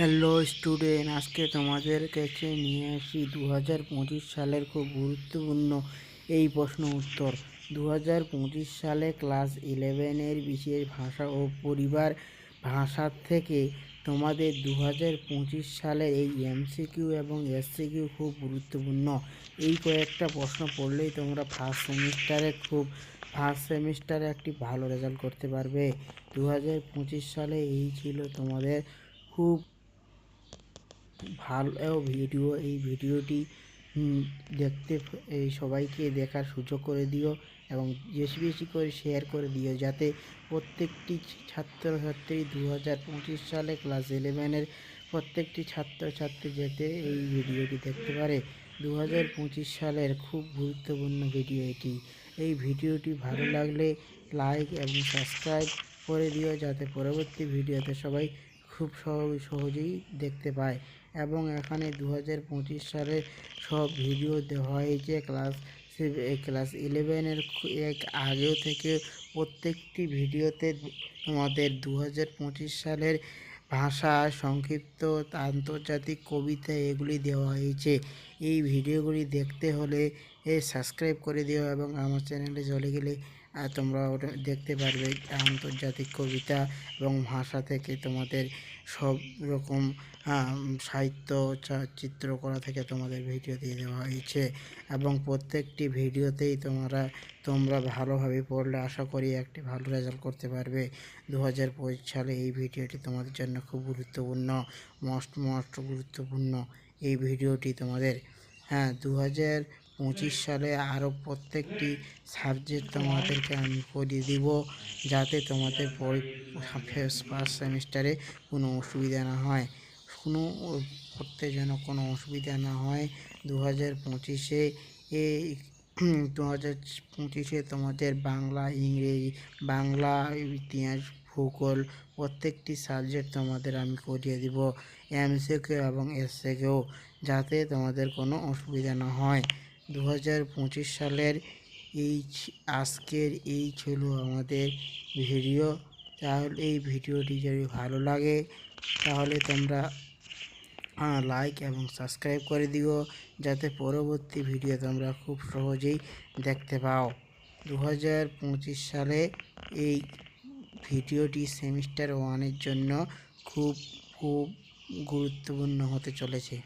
Hello student, আজকে তোমাদের কাছে নিয়ে আসি 2025 সালের খুব গুরুত্বপূর্ণ এই প্রশ্ন উত্তর। 2025 সালে ক্লাস 11-এর বিশেষ ভাষা ও পরিবার ভাষা থেকে তোমাদের 2025 সালের এই এমসিকিউ এবং এসসিকিউ খুব গুরুত্বপূর্ণ। এই কয়েকটা প্রশ্ন পড়লেই তোমরা ফার্স্ট সেমিস্টারে একটি ভালো রেজাল্ট করতে পারবে। 2025 সালে এই ছিল তোমাদের খুব ভালো ভিডিও। এই ভিডিওটি দেখতে সবাইকে দেখার সুযোগ করে দিও এবং বেশি বেশি করে শেয়ার করে দিও, যাতে প্রত্যেকটি ছাত্রছাত্রী 2025 সালে ক্লাস 11-এর প্রত্যেকটি ছাত্রছাত্রী যাতে এই ভিডিওটি দেখতে পারে। 2025 সালের খুব গুরুত্বপূর্ণ ভিডিও এটি। এই ভিডিওটি ভালো লাগলে লাইক এবং সাবস্ক্রাইব করে দিও, যাতে পরবর্তী ভিডিওতে সবাই খুব সহজেই দেখতে পায়। এবং এখানে 2025 সালের সব ভিডিও দেওয়া হয়েছে ক্লাস 11-এর আগেও থেকে। প্রত্যেকটি ভিডিওতে তোমাদের 2025 সালের ভাষা, সংক্ষিপ্ত, আন্তর্জাতিক কবিতা এগুলি দেওয়া হয়েছে। এই ভিডিওগুলি দেখতে হলে সাবস্ক্রাইব করে দিও এবং আমার চ্যানেলে চলে গেলে তোমরা ওটা দেখতে পারবে। আন্তর্জাতিক কবিতা এবং ভাষা থেকে তোমাদের সব রকম সাহিত্য, চিত্রকলা থেকে তোমাদের ভিডিও দিয়ে দেওয়া হয়েছে এবং প্রত্যেকটি ভিডিওতেই তোমরা ভালোভাবে পড়লে আশা করি একটি ভালো রেজাল্ট করতে পারবে। 2025 সালে এই ভিডিওটি তোমাদের জন্য খুব গুরুত্বপূর্ণ, মোস্ট গুরুত্বপূর্ণ এই ভিডিওটি তোমাদের। 2025 সালে আরও প্রত্যেকটি সাবজেক্ট তোমাদেরকে আমি করিয়ে দিব, যাতে তোমাদের ফার্স্ট সেমিস্টারে কোনো অসুবিধা না হয়, পড়তে যেন কোনো অসুবিধা না হয়। 2025-এ তোমাদের বাংলা, ইংরেজি, বাংলা, ইতিহাস, ভূগোল প্রত্যেকটি সাবজেক্ট তোমাদের আমি করিয়ে দিব, এমসিকিউ এবং এসসিকিউ, যাতে তোমাদের কোনো অসুবিধা না হয়। 2025 সালের আজকের এই ছিল আমাদের ভিডিও। তাহলে এই ভিডিওটি যদি ভালো লাগে তাহলে তোমরা লাইক এবং সাবস্ক্রাইব করে দিও, যাতে পরবর্তী ভিডিও তোমরা খুব সহজেই দেখতে পাও। 2025 সালে এই ভিডিওটি সেমিস্টার 1-এর জন্য খুব গুরুত্বপূর্ণ হতে চলেছে।